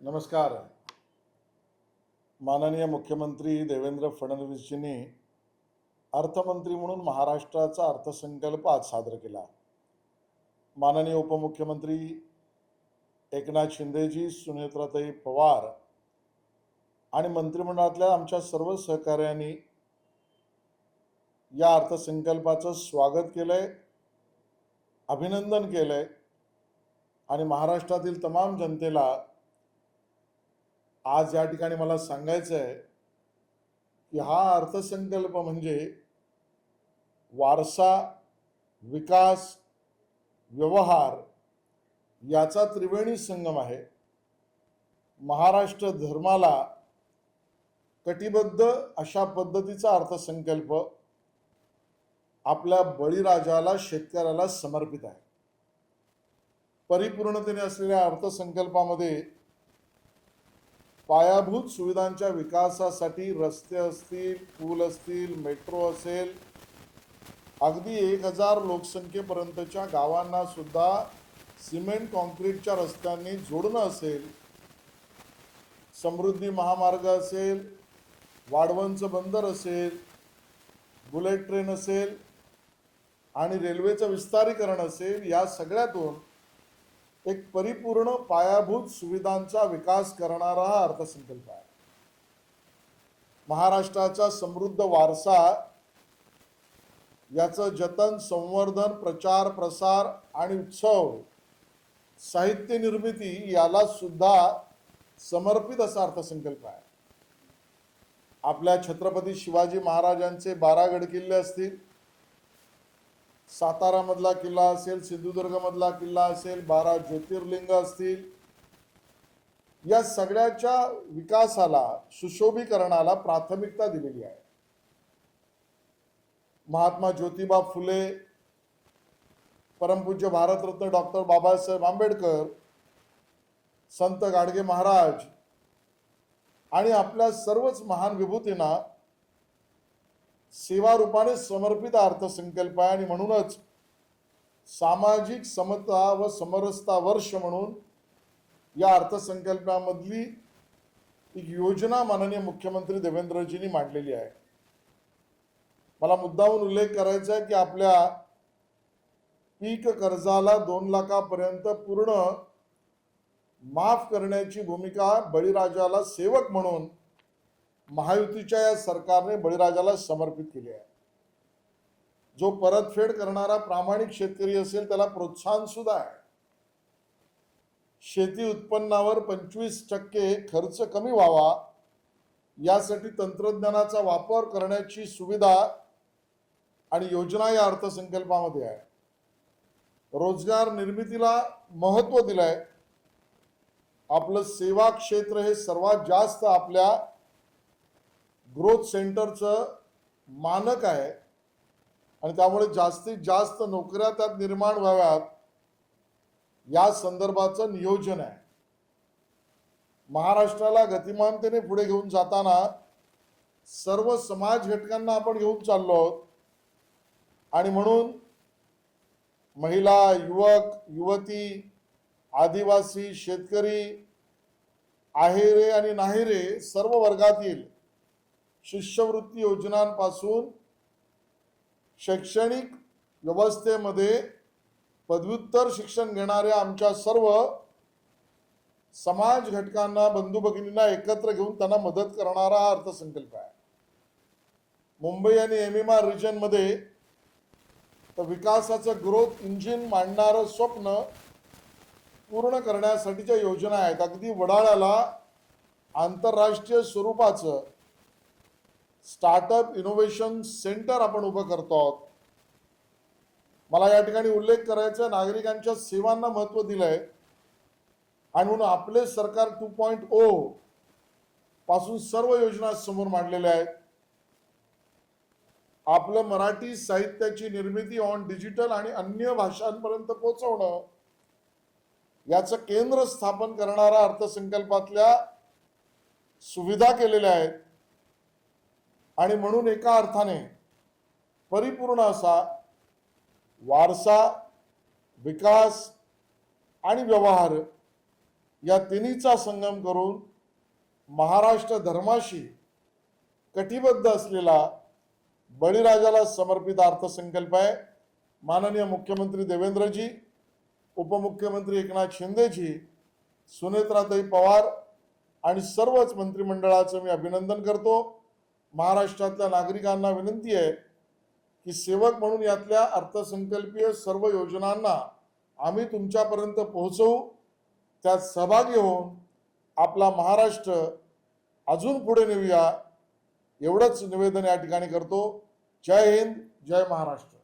नमस्कार. माननीय मुख्यमंत्री देवेंद्र फडणवीसजींनी अर्थमंत्री म्हणून महाराष्ट्राचा अर्थसंकल्प आज सादर केला. माननीय उपमुख्यमंत्री एकनाथ शिंदेजी, सुनेत्राताई पवार आणि मंत्रिमंडळातल्या आमच्या सर्व सहकाऱ्यांनी या अर्थसंकल्पाचं स्वागत केलंय, अभिनंदन केलंय आणि महाराष्ट्रातील तमाम जनतेला आज या ठिकाणी मला सांगायचं आहे की हा अर्थसंकल्प म्हणजे वारसा, विकास, व्यवहार याचा त्रिवेणी संगम आहे. महाराष्ट्र धर्माला कटिबद्ध अशा पद्धतीचा अर्थसंकल्प आपल्या बळीराजाला, शेतकऱ्याला समर्पित आहे. परिपूर्णतेने असलेल्या अर्थसंकल्पामध्ये पायाभूत सुविधांच्या विकासासाठी रस्ते असतील, पूल असतील, मेट्रो असेल, अगदी 1000 लोकसंख्येपर्यंतच्या गावांना सुद्धा सिमेंट कॉन्क्रीटच्या रस्त्यांनी जोडणं असेल, समृद्धी महामार्ग असेल, वाढवणचं बंदर असेल, बुलेट ट्रेन असेल आणि रेल्वेचं विस्तारीकरण असेल, या सगळ्यातून एक परिपूर्ण पायाभूत सुविधांचा विकास करणारा हा अर्थसंकल्प आहे. महाराष्ट्राचा समृद्ध वारसा याचं जतन, संवर्धन, प्रचार, प्रसार आणि उत्सव, साहित्य निर्मिती याला सुद्धा समर्पित असा अर्थसंकल्प आहे. आपल्या छत्रपती शिवाजी महाराजांचे 12 गड किल्ले असतील, सातारा मधला किल्ला असेल, सिंधुदुर्ग मधला किल्ला असेल, 12 ज्योतिर्लिंग असतील, या सगळ्याच्या विकासाला, सुशोभीकरणाला प्राथमिकता दिलेली आहे. महात्मा ज्योतिबा फुले, परमपूज्य भारतरत्न डॉक्टर बाबासाहेब आंबेडकर, संत गाडगे महाराज आणि आपल्या सर्वच महान विभूतींना सेवा रूपाने समर्पित अर्थसंकल्प आहे. आणि म्हणूनच सामाजिक समता व समरसता वर्ष म्हणून या अर्थसंकल्पामधली एक योजना माननीय मुख्यमंत्री देवेंद्रजींनी मांडलेली आहे. मला मुद्दामून उल्लेख करायचा आहे की आपल्या पीक कर्जाला 2 लाखापर्यंत पूर्ण माफ करण्याची भूमिका बळीराजाला सेवक म्हणून महायुतीच्या या सरकारने बळीराजाला समर्पित केली आहे. जो परतफेड करणारा प्रामाणिक शेतकरी असेल त्याला प्रोत्साहन सुद्धा आहे. शेती उत्पन्नावर 25% खर्च कमी व्हावा यासाठी तंत्रज्ञानाचा वापर करण्याची सुविधा आणि योजना या अर्थसंकल्पामध्ये आहे. रोजगार निर्मितीला महत्त्व दिलंय. आपलं सेवा क्षेत्र हे सर्वात जास्त आपल्या ग्रोथ सेंटरचं मानक आहे आणि त्यामुळे जास्तीत जास्त नोकऱ्या त्यात निर्माण व्हाव्यात या संदर्भाचं नियोजन आहे. महाराष्ट्राला गतिमानतेने पुढे घेऊन जाताना सर्व समाज घटकांना आपण घेऊन चाललो आहोत आणि म्हणून महिला, युवक, युवती, आदिवासी, शेतकरी, आहेरे आणि नाहेरे सर्व वर्गातील शिष्यवृत्ती योजनांपासून शैक्षणिक व्यवस्थेमध्ये पदव्युत्तर शिक्षण घेणाऱ्या आमच्या सर्व समाज घटकांना, बंधू भगिनींना एकत्र घेऊन त्यांना मदत करणारा हा अर्थसंकल्प आहे. मुंबई आणि MMR रिजन मध्ये तर विकासाचं ग्रोथ इंजिन मांडणारं स्वप्न पूर्ण करण्यासाठीच्या योजना आहेत. अगदी वडाळ्याला आंतरराष्ट्रीय स्वरूपाचं स्टार्टअप इनोव्हेशन सेंटर आपण उभं करतो आहोत. मला या ठिकाणी उल्लेख करायचा, नागरिकांच्या सेवांना महत्त्व दिलंय आणि म्हणून आपले सरकार 2.0 पासून सर्व योजना समोर मांडलेल्या आहेत. आपलं मराठी साहित्याची निर्मिती ऑन डिजिटल आणि अन्य भाषांपर्यंत पोहोचवणं याचं केंद्र स्थापन करणारा अर्थसंकल्पातल्या सुविधा केलेल्या आहेत. आणि म्हणून एका अर्थाने परिपूर्ण असा वारसा, विकास आणि व्यवहार या तिन्हीचा संगम करून महाराष्ट्र धर्माशी कटिबद्ध असलेला बळीराजाला समर्पित अर्थसंकल्प आहे. माननीय मुख्यमंत्री देवेंद्रजी, उपमुख्यमंत्री एकनाथ शिंदेजी, सुनेत्राताई पवार आणि सर्वच मंत्रिमंडळाचं मी अभिनंदन करतो. महाराष्ट्रातल्या नागरिकांना विनंती आहे की सेवक म्हणून यातल्या अर्थसंकल्पीय सर्व योजनांना आम्ही तुमच्यापर्यंत पोहोचवू. त्यात सहभागी होऊन आपला महाराष्ट्र अजून पुढे नेऊया, एवढंच निवेदन या ठिकाणी करतो. जय हिंद, जय महाराष्ट्र.